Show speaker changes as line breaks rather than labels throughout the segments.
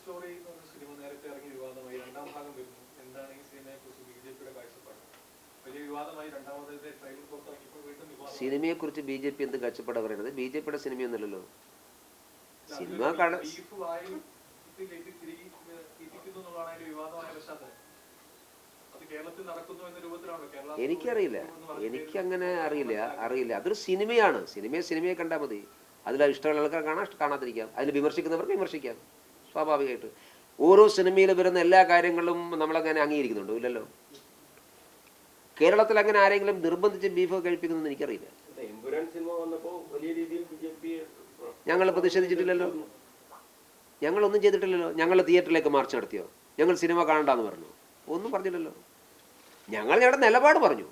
Story cinema നേരത്തെ ഇറങ്ങി വിവാദമായി, രണ്ടാം ഭാഗം വരുന്നു. എന്താണ് ഈ സിനിമയെ കുറിച്ച് ബിജെപിയുടെ കാഴ്ചപ്പാട്? വലിയ വിവാദമായി, രണ്ടാമത്തെ ട്രെയിലർ പുറത്തിറങ്ങിയപ്പോൾ വീണ്ടും വിവാദം.
സിനിമയെ കുറിച്ച് ബിജെപി എന്ത് കാഴ്ചപ്പാടാ പറയുന്നത്? ബിജെപിയുടെ സിനിമയൊന്നുമല്ലല്ലോ. സിനിമ
ബീഫ് വായിൽ വിവാദമായ പശ്ചാത്തലം അത് കേരളത്തിൽ നടക്കുന്നു എന്ന രൂപത്തിലാണോ?
എനിക്കറിയില്ല, എനിക്കങ്ങനെ അറിയില്ല. അതൊരു സിനിമയാണ്. സിനിമയെ കണ്ടാൽ മതി. അതിൽ ഇഷ്ടമുള്ള ആൾക്കാർ കാണാം, കാണാതിരിക്കാം. അതിൽ വിമർശിക്കുന്നവർക്ക് വിമർശിക്കാം, സ്വാഭാവികമായിട്ട്. ഓരോ സിനിമയിൽ വരുന്ന എല്ലാ കാര്യങ്ങളും നമ്മളങ്ങനെ അംഗീകരിക്കുന്നുണ്ടോ? ഇല്ലല്ലോ. കേരളത്തിൽ അങ്ങനെ ആരെങ്കിലും നിർബന്ധിച്ച് ബീഫ് കഴിപ്പിക്കുന്നതെന്ന് എനിക്കറിയില്ല. ഞങ്ങൾ പ്രതിഷേധിച്ചിട്ടില്ലല്ലോ, ഞങ്ങളൊന്നും ചെയ്തിട്ടില്ലല്ലോ. ഞങ്ങൾ തിയേറ്ററിലേക്ക് മാർച്ച് നടത്തിയോ? ഞങ്ങൾ സിനിമ കാണണ്ടെന്ന് പറഞ്ഞു? ഒന്നും പറഞ്ഞില്ലല്ലോ. ഞങ്ങൾ ഞങ്ങളുടെ നിലപാട് പറഞ്ഞു.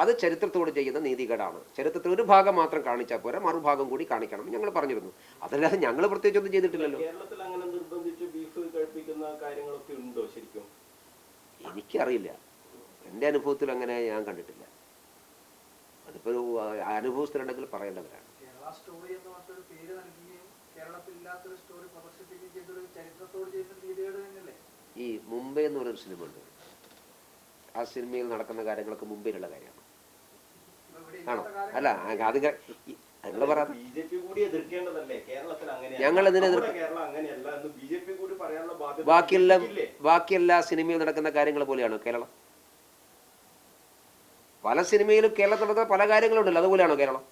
അത് ചരിത്രത്തോട് ചെയ്യുന്ന നീതികേടാണ്. ചരിത്രത്തിൽ ഒരു ഭാഗം മാത്രം കാണിച്ചാൽ പോരാ, മറുഭാഗം കൂടി കാണിക്കണം ഞങ്ങൾ പറഞ്ഞിരുന്നു. അതല്ലാതെ ഞങ്ങൾ പ്രത്യേകിച്ച് ഒന്നും ചെയ്തിട്ടില്ലല്ലോ.
കേരളത്തിൽ അങ്ങനെ നിർബന്ധിച്ച് ബീഫ് കഴിപ്പിക്കുന്ന കാര്യങ്ങളൊക്കെ ഉണ്ടോ ശരിക്കും?
എനിക്കറിയില്ല, എൻ്റെ അനുഭവത്തിൽ അങ്ങനെ ഞാൻ കണ്ടിട്ടില്ല. അതിപ്പോൾ അനുഭവസ്ഥരുണ്ടെങ്കിൽ പറയേണ്ടവരാണ്. ഈ മുംബൈ എന്ന് പറയുന്ന സിനിമ ഉണ്ട്. ആ സിനിമയിൽ നടക്കുന്ന കാര്യങ്ങളൊക്കെ മുംബൈയിലുള്ള കാര്യമാണ്. ആണോ? അല്ല, അത് നിങ്ങൾ പറയാം. ഞങ്ങൾ ഇതിനെ ബാക്കിയെല്ലാ സിനിമയിൽ നടക്കുന്ന കാര്യങ്ങൾ പോലെയാണോ കേരളം? പല സിനിമയിലും കേരളത്തിൽ നടക്കുന്ന പല കാര്യങ്ങളുണ്ടല്ലോ, അതുപോലെയാണോ കേരളം?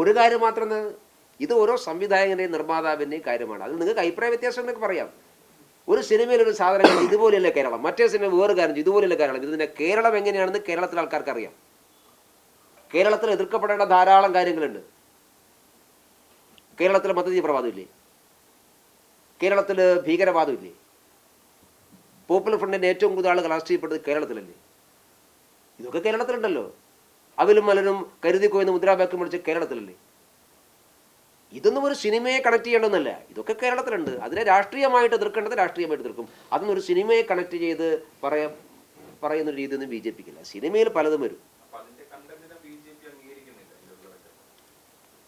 ഒരു കാര്യം മാത്രം, ഇത് ഓരോ സംവിധായകന്റെയും നിർമ്മാതാവിൻ്റെയും കാര്യമാണ്. അത് നിങ്ങൾക്ക് അഭിപ്രായ വ്യത്യാസം എന്നൊക്കെ പറയാം. ഒരു സിനിമയിൽ ഒരു സാധനം ഇതുപോലെയല്ല കേരളം, മറ്റേ സിനിമ വേറെ കാര്യം ഇതുപോലെയല്ല കേരളം. ഇതിൻ്റെ കേരളം എങ്ങനെയാണെന്ന് കേരളത്തിലെ ആൾക്കാർക്ക് അറിയാം. കേരളത്തിൽ എതിർക്കപ്പെടേണ്ട ധാരാളം കാര്യങ്ങളുണ്ട്. കേരളത്തിൽ മതതീവ്രവാദമില്ലേ? കേരളത്തിൽ ഭീകരവാദമില്ലേ? പോപ്പുലർ ഫ്രണ്ടിൻ്റെ ഏറ്റവും കൂടുതൽ ആളുകൾ അറസ്റ്റ് ചെയ്യപ്പെട്ടത് കേരളത്തിലല്ലേ? ഇതൊക്കെ കേരളത്തിലുണ്ടല്ലോ. അവലും മലരും കരുതിക്കോയെന്ന് മുദ്രാവാക്യം വിളിച്ച കേരളത്തിലല്ലേ? ഇതൊന്നും ഒരു സിനിമയെ കണക്ട് ചെയ്യേണ്ടതെന്നല്ല, ഇതൊക്കെ കേരളത്തിലുണ്ട്. അതിനെ രാഷ്ട്രീയമായിട്ട് എതിർക്കേണ്ടത് രാഷ്ട്രീയമായിട്ട് എതിർക്കും. അതൊന്നും ഒരു സിനിമയെ കണക്ട് ചെയ്ത് പറയുന്ന രീതിയൊന്നും ബി ജെ പിക്കില്ല. സിനിമയിൽ പലതും വരും.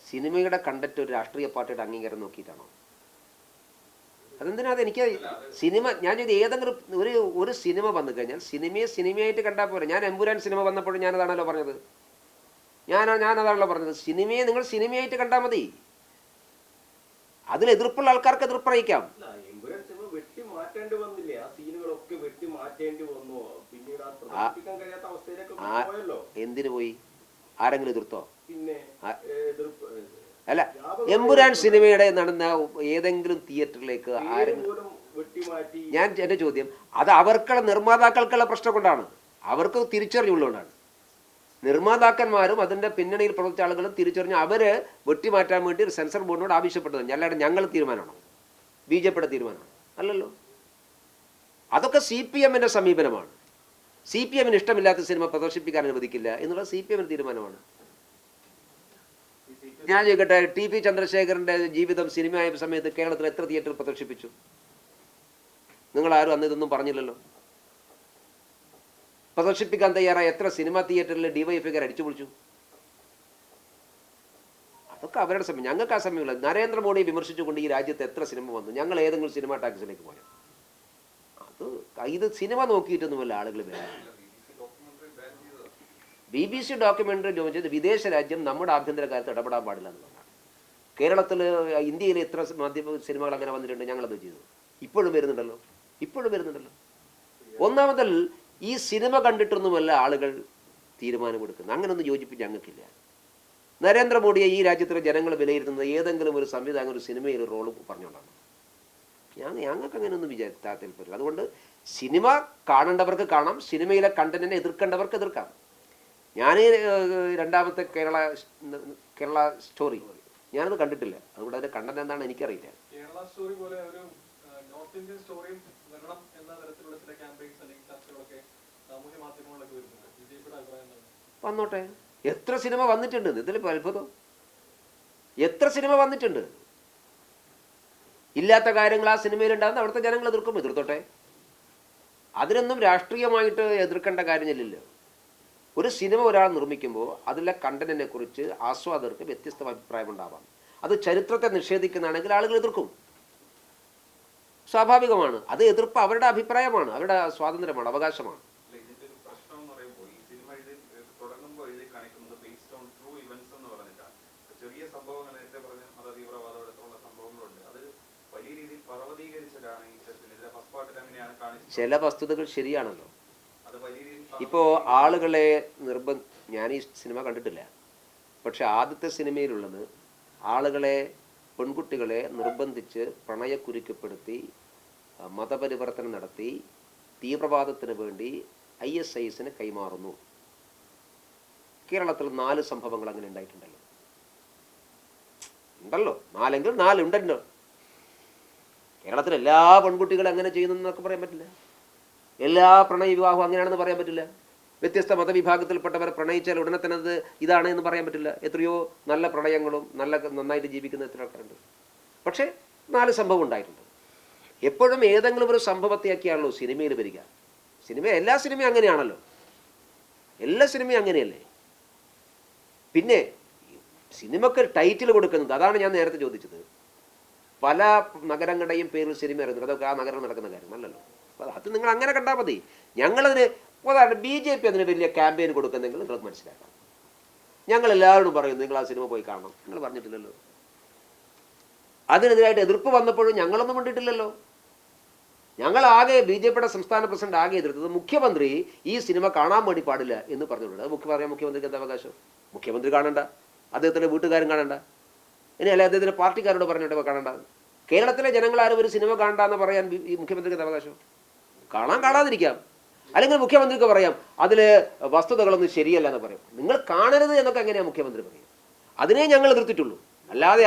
സിനിമയുടെ കണ്ടന്റ് ഒരു രാഷ്ട്രീയ പാർട്ടിയുടെ അംഗീകാരം നോക്കിയിട്ടാണോ? അതെന്തിനാ? എനിക്ക് സിനിമ, ഞാൻ ഇത് ഏതെങ്കിലും ഒരു സിനിമ വന്നു കഴിഞ്ഞാൽ സിനിമയായിട്ട് കണ്ടാൽ പോരെ. ഞാൻ എമ്പുരാൻ സിനിമ വന്നപ്പോഴും ഞാനതാണല്ലോ പറഞ്ഞത്. ഞാനതാണല്ലോ പറഞ്ഞത്. സിനിമയെ നിങ്ങൾ സിനിമയായിട്ട് കണ്ടാൽ മതി. അതിൽ എതിർപ്പുള്ള ആൾക്കാർക്ക് എതിർപ്പറിയിക്കാം. എന്തിനു പോയി? ആരെങ്കിലും എതിർത്തോ? അല്ല, എമ്പുരാൻ സിനിമയുടെ നടന്ന ഏതെങ്കിലും തിയേറ്ററിലേക്ക് ആരെങ്കിലും, എൻ്റെ ചോദ്യം, അത് അവർക്കുള്ള നിർമ്മാതാക്കൾക്കുള്ള പ്രശ്നം കൊണ്ടാണ്, അവർക്ക് തിരിച്ചറിവുള്ളതുകൊണ്ടാണ്. നിർമ്മാതാക്കന്മാരും അതിൻ്റെ പിന്നണിയിൽ പ്രവർത്തിച്ച ആളുകളും തിരിച്ചറിഞ്ഞ് അവര് വെട്ടിമാറ്റാൻ വേണ്ടി ഒരു സെൻസർ ബോർഡിനോട് ആവശ്യപ്പെട്ടത്. അല്ലാതെ ഞങ്ങൾ തീരുമാനമാണോ? ബി ജെ പിയുടെ തീരുമാനമാണ്? അല്ലല്ലോ. അതൊക്കെ CPM-ന്റെ സമീപനമാണ്. CPM-ന് ഇഷ്ടമില്ലാത്ത സിനിമ പ്രദർശിപ്പിക്കാൻ അനുവദിക്കില്ല എന്നുള്ളത് CPM-ന്റെ തീരുമാനമാണ്. ഞാൻ ചോദിക്കട്ടെ, TP ചന്ദ്രശേഖരന്റെ ജീവിതം സിനിമയായ സമയത്ത് കേരളത്തിൽ എത്ര തിയേറ്റർ പ്രദർശിപ്പിച്ചു? നിങ്ങളാരും അന്ന് ഇതൊന്നും പറഞ്ഞില്ലല്ലോ. പ്രദർശിപ്പിക്കാൻ തയ്യാറായ എത്ര സിനിമാ തിയേറ്ററിൽ DYFIക്കാർ അടിച്ചു പൊളിച്ചു? അതൊക്കെ അവരുടെ സമയം. ഞങ്ങൾക്ക് ആ സമയമില്ല. നരേന്ദ്രമോദിയെ വിമർശിച്ചുകൊണ്ട് ഈ രാജ്യത്ത് എത്ര സിനിമ വന്നു? ഞങ്ങൾ ഏതെങ്കിലും സിനിമാ ടാക്സിലേക്ക് പോയോ? ഇത് സിനിമ നോക്കിയിട്ടൊന്നുമല്ല ആളുകൾ വരാൻ. BBC ഡോക്യുമെന്ററി ചോദിച്ചത് വിദേശ രാജ്യം നമ്മുടെ ആഭ്യന്തര കാര്യത്തിൽ ഇടപെടാൻ പാടില്ല എന്ന് പറഞ്ഞാണ്. കേരളത്തിൽ, ഇന്ത്യയിൽ എത്ര മാധ്യമ സിനിമകൾ അങ്ങനെ വന്നിട്ടുണ്ട്? ഞങ്ങളത് ചെയ്തു. ഇപ്പോഴും വരുന്നുണ്ടല്ലോ. ഒന്നാമതിൽ ഈ സിനിമ കണ്ടിട്ടൊന്നുമല്ല ആളുകൾ തീരുമാനമെടുക്കുന്നത്. അങ്ങനൊന്നും യോജിപ്പിച്ച് ഞങ്ങൾക്കില്ല. നരേന്ദ്രമോദിയെ ഈ രാജ്യത്തിലെ ജനങ്ങൾ വിലയിരുത്തുന്നത് ഏതെങ്കിലും ഒരു സംവിധായകൻ ഒരു സിനിമയിൽ ഒരു റോള് പറഞ്ഞുകൊണ്ടാണ്. ഞങ്ങൾക്ക് അങ്ങനെയൊന്നും താല്പര്യമില്ല. അതുകൊണ്ട് സിനിമ കാണേണ്ടവർക്ക് കാണാം, സിനിമയിലെ കണ്ടന്റിനെ എതിർക്കേണ്ടവർക്ക് എതിർക്കാം. ഞാൻ രണ്ടാമത്തെ കേരള സ്റ്റോറി ഞാനത് കണ്ടിട്ടില്ല. അതുകൊണ്ട് അതിന്റെ കണ്ടന്റ് എന്താണെന്ന് എനിക്കറിയില്ല.
കേരള സ്റ്റോറി പോലെ ഒരു നോർത്ത് ഇന്ത്യൻ സ്റ്റോറിയും വരണം എന്ന തരത്തിലുള്ള ചില ക്യാമ്പയിൻസ് അല്ലെങ്കിൽ ചർച്ചകളൊക്കെ സാമൂഹ്യ മാധ്യമങ്ങളിലൊക്കെ വരുന്നുണ്ട്. ബിജെപിയുടെ അഭിപ്രായം എന്താണ്?
വന്നോട്ടെ. എത്ര സിനിമ വന്നിട്ടുണ്ട്? ഇതിലിപ്പോൾ അത്ഭുതം. എത്ര സിനിമ വന്നിട്ടുണ്ട്? ഇല്ലാത്ത കാര്യങ്ങൾ ആ സിനിമയിലുണ്ടാകുന്ന അവിടുത്തെ ജനങ്ങൾ എതിർത്തോട്ടെ. അതിനൊന്നും രാഷ്ട്രീയമായിട്ട് എതിർക്കേണ്ട കാര്യമില്ലല്ലോ. ഒരു സിനിമ ഒരാൾ നിർമ്മിക്കുമ്പോൾ അതിലെ കണ്ടന്റിനെ കുറിച്ച് ആസ്വാദകർക്ക് വ്യത്യസ്ത അഭിപ്രായം ഉണ്ടാവാം. അത് ചരിത്രത്തെ നിഷേധിക്കുന്നതാണെങ്കിൽ ആളുകൾ എതിർക്കും. സ്വാഭാവികമാണ്. അത് എതിർപ്പ് അവരുടെ അഭിപ്രായമാണ്, അവരുടെ സ്വാതന്ത്ര്യമാണ്, അവകാശമാണ്. ചില വസ്തുതകൾ ശരിയാണല്ലോ. ഇപ്പോൾ ആളുകളെ ഞാൻ ഈ സിനിമ കണ്ടിട്ടില്ല, പക്ഷെ ആദ്യത്തെ സിനിമയിലുള്ളത് ആളുകളെ, പെൺകുട്ടികളെ നിർബന്ധിച്ച് പ്രണയക്കുരുക്കപ്പെടുത്തി മതപരിവർത്തനം നടത്തി തീവ്രവാദത്തിന് വേണ്ടി ISIS കൈമാറുന്നു. കേരളത്തിൽ 4 സംഭവങ്ങൾ അങ്ങനെ ഉണ്ടായിട്ടുണ്ടല്ലോ. 4 ഉണ്ടല്ലോ. കേരളത്തിൽ എല്ലാ പെൺകുട്ടികളും അങ്ങനെ ചെയ്യുന്നതെന്നൊക്കെ പറയാൻ പറ്റില്ല. എല്ലാ പ്രണയ വിവാഹവും അങ്ങനെയാണെന്ന് പറയാൻ പറ്റില്ല. വ്യത്യസ്ത മതവിഭാഗത്തിൽപ്പെട്ടവരെ പ്രണയിച്ചാൽ ഉടനെ തന്നെ അത് ഇതാണ് എന്ന് പറയാൻ പറ്റില്ല. എത്രയോ നല്ല പ്രണയങ്ങളും നന്നായിട്ട് ജീവിക്കുന്ന എത്ര ആൾക്കാരുണ്ട്. പക്ഷേ 4 സംഭവം ഉണ്ടായിട്ടുണ്ട്. എപ്പോഴും ഏതെങ്കിലും ഒരു സംഭവത്തെയൊക്കെയാണല്ലോ സിനിമയിൽ വരിക. എല്ലാ സിനിമയും അങ്ങനെയാണല്ലോ. എല്ലാ സിനിമയും അങ്ങനെയല്ലേ. പിന്നെ സിനിമക്ക് ടൈറ്റിൽ കൊടുക്കുന്നത്, അതാണ് ഞാൻ നേരത്തെ ചോദിച്ചത്. പല നഗരങ്ങളുടെയും പേരിൽ സിനിമ ഇറങ്ങുന്നത്, അതൊക്കെ ആ നഗരം നടക്കുന്ന കാര്യമല്ലല്ലോ. അത് നിങ്ങൾ അങ്ങനെ കണ്ടാൽ മതി. ഞങ്ങളതിന് ഉദാഹരണം BJP അതിന് വലിയ ക്യാമ്പയിൻ കൊടുക്കുന്നെങ്കിൽ നിങ്ങൾക്ക് മനസ്സിലാക്കാം. ഞങ്ങളെല്ലാവരോടും പറയും നിങ്ങൾ ആ സിനിമ പോയി കാണണം. നിങ്ങൾ പറഞ്ഞിട്ടില്ലല്ലോ. അതിനെതിരായിട്ട് എതിർപ്പ് വന്നപ്പോഴും ഞങ്ങളൊന്നും കണ്ടിട്ടില്ലല്ലോ. ഞങ്ങളാകെ BJPയുടെ സംസ്ഥാന പ്രസിഡന്റ് ആകെ എതിർത്തത് മുഖ്യമന്ത്രി ഈ സിനിമ കാണാൻ വേണ്ടി പാടില്ല എന്ന് പറഞ്ഞിട്ടുണ്ട്. അത് മുഖ്യമന്ത്രിക്ക് എന്താ അവകാശം? മുഖ്യമന്ത്രി കാണണ്ട, അദ്ദേഹത്തിൻ്റെ വീട്ടുകാരും കാണണ്ട, ഇനി അല്ലെ അദ്ദേഹത്തിൻ്റെ പാർട്ടിക്കാരോട് പറഞ്ഞിട്ട് കാണണ്ട. കേരളത്തിലെ ജനങ്ങളാരും ഒരു സിനിമ കാണണ്ടെന്ന് പറയാൻ ഈ മുഖ്യമന്ത്രിക്ക് എന്താ അവകാശം? കാണാതിരിക്കാം. അല്ലെങ്കിൽ മുഖ്യമന്ത്രിക്ക് പറയാം അതിൽ വസ്തുതകളൊന്നും ശരിയല്ല എന്ന് പറയും. നിങ്ങൾ കാണരുത് എന്നൊക്കെ എങ്ങനെയാണ് മുഖ്യമന്ത്രി പറയും? അതിനെ ഞങ്ങൾ എതിർത്തിട്ടുള്ളൂ. അല്ലാതെ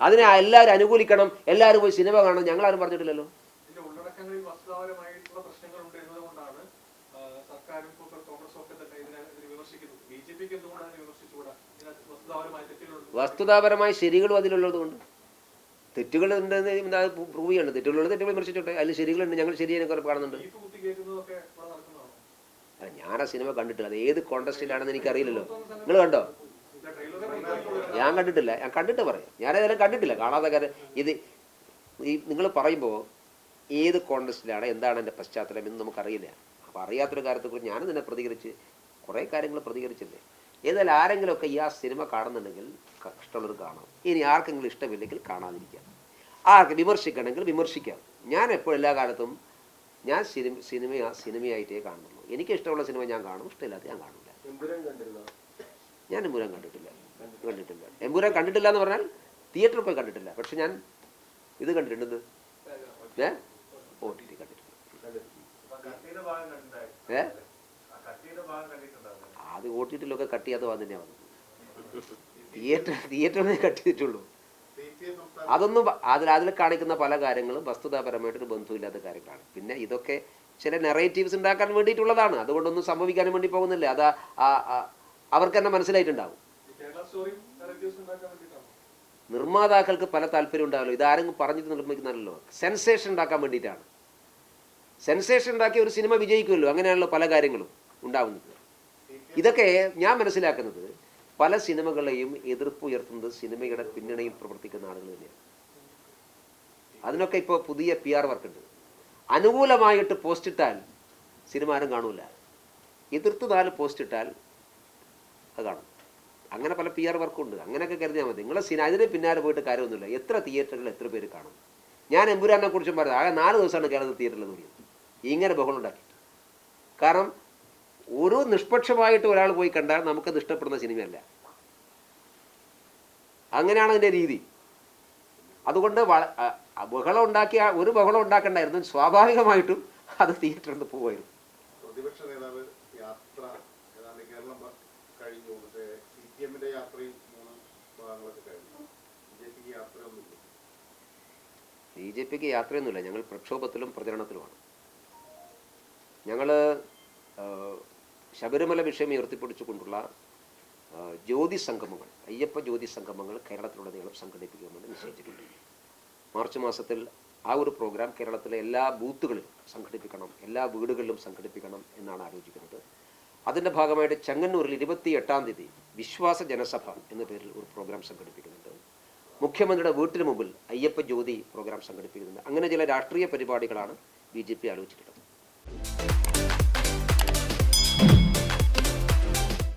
അതിനെ എല്ലാവരും അനുകൂലിക്കണം, എല്ലാവരും പോയി സിനിമ കാണണം ഞങ്ങളാരും പറഞ്ഞിട്ടില്ലല്ലോ. വസ്തുതാപരമായ ശരികളും അതിലുള്ളത് കൊണ്ട് തെറ്റുകൾ ഉണ്ടെന്ന് പ്രൂവ് ചെയ്യണം. തെറ്റുകളുള്ളത് തെറ്റുകൾ വിമർശിച്ചോട്ടെ, അതിൽ ശരികളുണ്ട്, ഞങ്ങൾ ശരിയെ കാണുന്നുണ്ട്. അല്ല, ഞാൻ ആ സിനിമ കണ്ടിട്ടില്ല. അത് ഏത് കോണ്ടസ്റ്റിലാണെന്ന് എനിക്കറിയില്ലല്ലോ. നിങ്ങൾ കണ്ടോ? ഞാൻ കണ്ടിട്ടില്ല. ഞാൻ കണ്ടിട്ട് പറയാം. ഞാനതെല്ലാം കണ്ടിട്ടില്ല, കാണാതെ കാര്യം. നിങ്ങൾ പറയുമ്പോൾ ഏത് കോണ്ടസ്റ്റിലാണ്, എന്താണ് എൻ്റെ പശ്ചാത്തലം എന്ന് നമുക്കറിയില്ല. അപ്പോൾ അറിയാത്തൊരു കാര്യത്തെക്കുറിച്ച് ഞാനിതിനെ കുറേ കാര്യങ്ങൾ പ്രതികരിച്ചില്ലേ. ഏതായാലും ആരെങ്കിലുമൊക്കെ ഈ ആ സിനിമ കാണുന്നുണ്ടെങ്കിൽ ഇഷ്ടമുള്ളത് കാണാം. ഇനി ആർക്കെങ്കിലും ഇഷ്ടമില്ലെങ്കിൽ കാണാതിരിക്കാം. ആർക്ക് വിമർശിക്കണമെങ്കിൽ വിമർശിക്കാം. ഞാൻ എപ്പോഴും എല്ലാ കാലത്തും ഞാൻ സിനിമയായിട്ടേ കാണുന്നുള്ളൂ. എനിക്ക് ഇഷ്ടമുള്ള സിനിമ ഞാൻ കാണും, ഇഷ്ടമില്ലാത്ത ഞാൻ കാണില്ല. ഞാൻ എമ്പുരാൻ കണ്ടിട്ടില്ല. എമ്പുരാൻ കണ്ടിട്ടില്ല എന്ന് പറഞ്ഞാൽ തിയേറ്ററിൽ പോയി കണ്ടിട്ടില്ല. പക്ഷെ ഞാൻ ഇത് കണ്ടിട്ടുണ്ട്, OTT കണ്ടിട്ടുണ്ട്. അത് OTTയിലൊക്കെ കട്ട് ചെയ്യാതെ തന്നെയാണ് വന്നത്. തിയേറ്ററിനെ കട്ട് ചെയ്തിട്ടുള്ളൂ. അതൊന്നും അതിൽ കാണിക്കുന്ന പല കാര്യങ്ങളും വസ്തുതാപരമായിട്ടൊരു ബന്ധമില്ലാത്ത കാര്യങ്ങളാണ്. പിന്നെ ഇതൊക്കെ ചില നെറേറ്റീവ്സ് ഉണ്ടാക്കാൻ വേണ്ടിയിട്ടുള്ളതാണ്. അതുകൊണ്ടൊന്നും സംഭവിക്കാനും വേണ്ടി പോകുന്നില്ല. അത് അവർക്ക് തന്നെ മനസ്സിലായിട്ടുണ്ടാവും. നിർമ്മാതാക്കൾക്ക് പല താല്പര്യം ഉണ്ടാവല്ലോ. ഇതാരെങ്കിലും പറഞ്ഞിട്ട് നിർമ്മിക്കുന്നല്ലോ, സെൻസേഷൻ ഉണ്ടാക്കാൻ വേണ്ടിയിട്ടാണ്. സെൻസേഷൻ ഉണ്ടാക്കിയ ഒരു സിനിമ വിജയിക്കുമല്ലോ. അങ്ങനെയാണല്ലോ പല കാര്യങ്ങളും ഉണ്ടാവുന്നത്. ഇതൊക്കെ ഞാൻ മനസ്സിലാക്കുന്നത് പല സിനിമകളെയും എതിർപ്പ് ഉയർത്തുന്നത് സിനിമയുടെ പിന്നണിയിൽ പ്രവർത്തിക്കുന്ന ആളുകൾ തന്നെയാണ്. അതിനൊക്കെ ഇപ്പോൾ പുതിയ PR വർക്കുണ്ട്. അനുകൂലമായിട്ട് പോസ്റ്റ് ഇട്ടാൽ സിനിമ ആരും കാണൂല, എതിർത്ത് 4 പോസ്റ്റ് ഇട്ടാൽ അത് കാണും. അങ്ങനെ പല PR വർക്കുണ്ട്. അങ്ങനെയൊക്കെ കരുതിയാൽ മതി. നിങ്ങളെ അതിന് പിന്നാലെ പോയിട്ട് കാര്യമൊന്നുമില്ല. എത്ര തിയേറ്ററുകൾ എത്ര പേര് കാണും? ഞാൻ എമ്പുരാനെ കുറിച്ചും പറഞ്ഞത് ആകെ 4 ദിവസമാണ് കേരളത്തിൽ തിയേറ്ററിൽ തുടങ്ങിയത്. ഇങ്ങനെ ബഹളം ഉണ്ടാക്കിയിട്ട്. കാരണം ഒരു നിഷ്പക്ഷമായിട്ട് ഒരാൾ പോയി കണ്ടാൽ നമുക്കത് ഇഷ്ടപ്പെടുന്ന സിനിമയല്ല. അങ്ങനെയാണ് അതിൻ്റെ രീതി. അതുകൊണ്ട് ബഹളം ഉണ്ടാക്കിയ ഒരു ബഹളം ഉണ്ടാക്കണ്ടായിരുന്നു. സ്വാഭാവികമായിട്ടും അത് തിയേറ്ററിൽ നിന്ന് പോകുമായിരുന്നു.
പ്രതിപക്ഷ നേതാവ് യാത്ര കേരളം കഴിഞ്ഞു. CPM-ന്റെ യാത്രയും 3 ഭാഗങ്ങളൊക്കെ കഴിഞ്ഞു.
BJPക്ക് യാത്രയൊന്നുമില്ല. ഞങ്ങൾ പ്രക്ഷോഭത്തിലും പ്രചരണത്തിലുമാണ്. ഞങ്ങൾ ശബരിമല വിഷയം ഉയർത്തിപ്പിടിച്ചുകൊണ്ടുള്ള ജ്യോതി സംഗമങ്ങൾ, അയ്യപ്പ ജ്യോതി സംഗമങ്ങൾ കേരളത്തിലുടനീളം സംഘടിപ്പിക്കുമെന്ന് നിശ്ചയിച്ചിട്ടുണ്ട്. മാർച്ച് മാസത്തിൽ ആ ഒരു പ്രോഗ്രാം കേരളത്തിലെ എല്ലാ ബൂത്തുകളിലും സംഘടിപ്പിക്കണം, എല്ലാ വീടുകളിലും സംഘടിപ്പിക്കണം എന്നാണ് ആലോചിക്കുന്നത്. അതിൻ്റെ ഭാഗമായിട്ട് ചെങ്ങന്നൂരിൽ 28-ാം തീയതി വിശ്വാസ ജനസഭ എന്ന പേരിൽ ഒരു പ്രോഗ്രാം സംഘടിപ്പിക്കുന്നുണ്ട്. മുഖ്യമന്ത്രിയുടെ വീട്ടിന് മുമ്പിൽ അയ്യപ്പ ജ്യോതി പ്രോഗ്രാം സംഘടിപ്പിക്കുന്നുണ്ട്. അങ്ങനെ ചില രാഷ്ട്രീയ പരിപാടികളാണ് BJP ആലോചിച്ചിട്ടുള്ളത്.